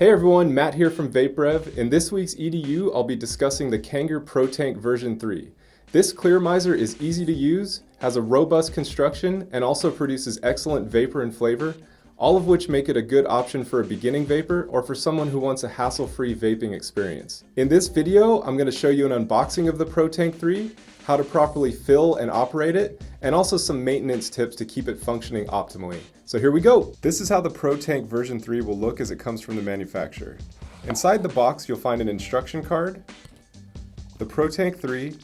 Hey everyone, Matt here from VapeRev. In this week's EDU, I'll be discussing the Kanger Protank version 3. This clearmizer is easy to use, has a robust construction, and also produces excellent vapor and flavor, all of which make it a good option for a beginning vapor or for someone who wants a hassle-free vaping experience. In this video, I'm going to show you an unboxing of the Protank 3, how to properly fill and operate it, and also some maintenance tips to keep it functioning optimally. So here we go! This is how the Protank version 3 will look as it comes from the manufacturer. Inside the box you'll find an instruction card, the Protank 3,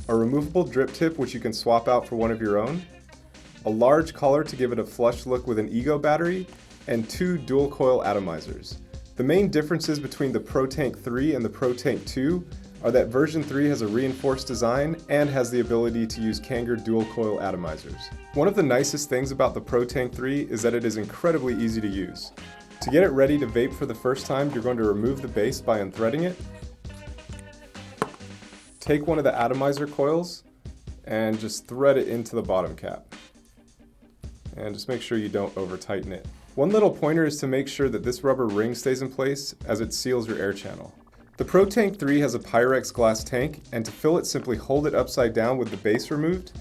a removable drip tip which you can swap out for one of your own, a large collar to give it a flush look with an Ego battery, and 2 dual-coil atomizers. The main differences between the Protank 3 and the Protank 2 are that version 3 has a reinforced design and has the ability to use Kanger dual-coil atomizers. One of the nicest things about the Protank 3 is that it is incredibly easy to use. To get it ready to vape for the first time, you're going to remove the base by unthreading it. Take one of the atomizer coils and just thread it into the bottom cap. And just make sure you don't over tighten it. One little pointer is to make sure that this rubber ring stays in place as it seals your air channel. The Protank 3 has a Pyrex glass tank, and to fill it, simply hold it upside down with the base removed.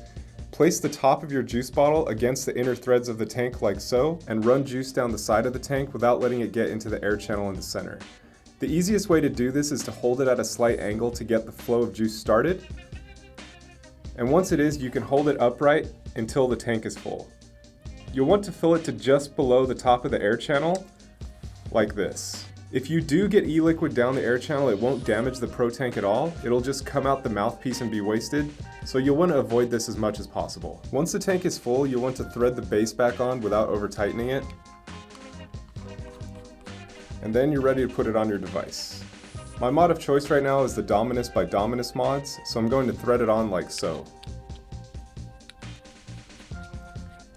Place the top of your juice bottle against the inner threads of the tank like so, and run juice down the side of the tank without letting it get into the air channel in the center. The easiest way to do this is to hold it at a slight angle to get the flow of juice started. And once it is, you can hold it upright until the tank is full. You'll want to fill it to just below the top of the air channel, like this. If you do get e-liquid down the air channel, it won't damage the Protank at all. It'll just come out the mouthpiece and be wasted, so you'll want to avoid this as much as possible. Once the tank is full, you'll want to thread the base back on without over tightening it. And then you're ready to put it on your device. My mod of choice right now is the Dominus by Dominus mods, so I'm going to thread it on like so.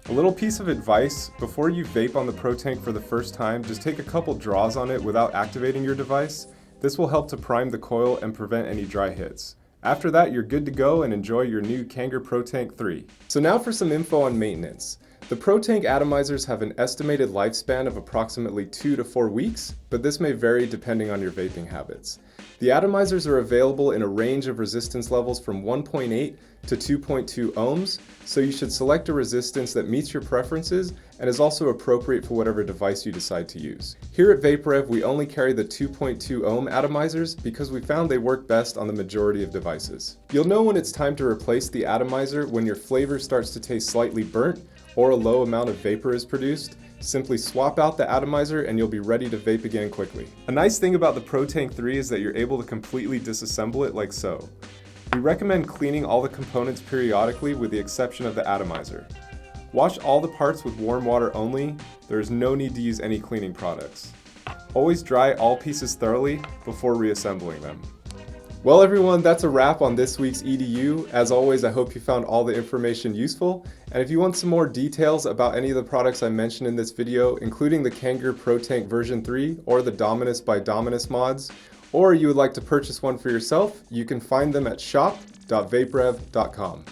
A little piece of advice, before you vape on the Protank for the first time, just take a couple draws on it without activating your device. This will help to prime the coil and prevent any dry hits. After that, you're good to go and enjoy your new Kanger Protank 3. So now for some info on maintenance. The Protank atomizers have an estimated lifespan of approximately 2 to 4 weeks, but this may vary depending on your vaping habits. The atomizers are available in a range of resistance levels from 1.8 to 2.2 ohms, so you should select a resistance that meets your preferences and is also appropriate for whatever device you decide to use. Here at VapeRev, we only carry the 2.2 ohm atomizers because we found they work best on the majority of devices. You'll know when it's time to replace the atomizer when your flavor starts to taste slightly burnt or a low amount of vapor is produced. Simply swap out the atomizer and you'll be ready to vape again quickly. A nice thing about the Protank 3 is that you're able to completely disassemble it like so. We recommend cleaning all the components periodically with the exception of the atomizer. Wash all the parts with warm water only. There is no need to use any cleaning products. Always dry all pieces thoroughly before reassembling them. Well everyone, that's a wrap on this week's EDU. As always, I hope you found all the information useful. And if you want some more details about any of the products I mentioned in this video, including the Kanger Protank version 3 or the Dominus by Dominus mods, or you would like to purchase one for yourself, you can find them at shop.vaperev.com.